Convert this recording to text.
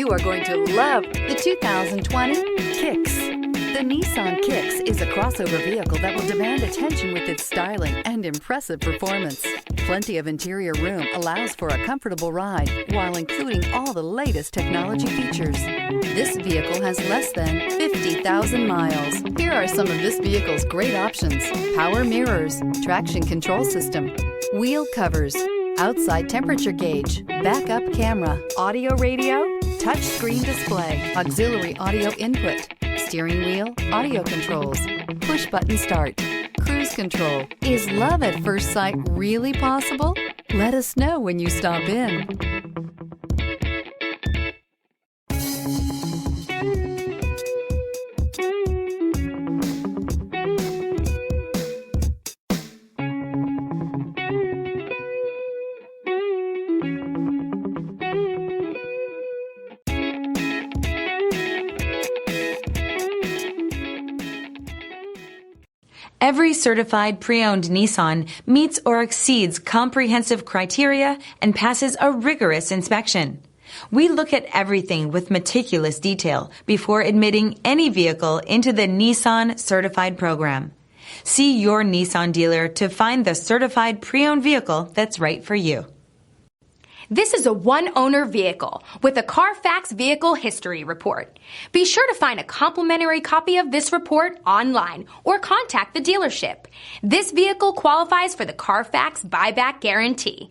You are going to love the 2020 Kicks. The Nissan Kicks is a crossover vehicle that will demand attention with its styling and impressive performance. Plenty of interior room allows for a comfortable ride while including all the latest technology features. This vehicle has less than 50,000 miles. Here are some of this vehicle's great options: power mirrors, traction control system, wheel covers, outside temperature gauge, backup camera, audio radio, touchscreen display, auxiliary audio input, steering wheel audio controls, push button start, cruise control. Is love at first sight really possible? Let us know when you stop in. Every certified pre-owned Nissan meets or exceeds comprehensive criteria and passes a rigorous inspection. We look at everything with meticulous detail before admitting any vehicle into the Nissan Certified Program. See your Nissan dealer to find the certified pre-owned vehicle that's right for you. This is a one-owner vehicle with a Carfax Vehicle History Report. Be sure to find a complimentary copy of this report online or contact the dealership. This vehicle qualifies for the Carfax Buyback Guarantee.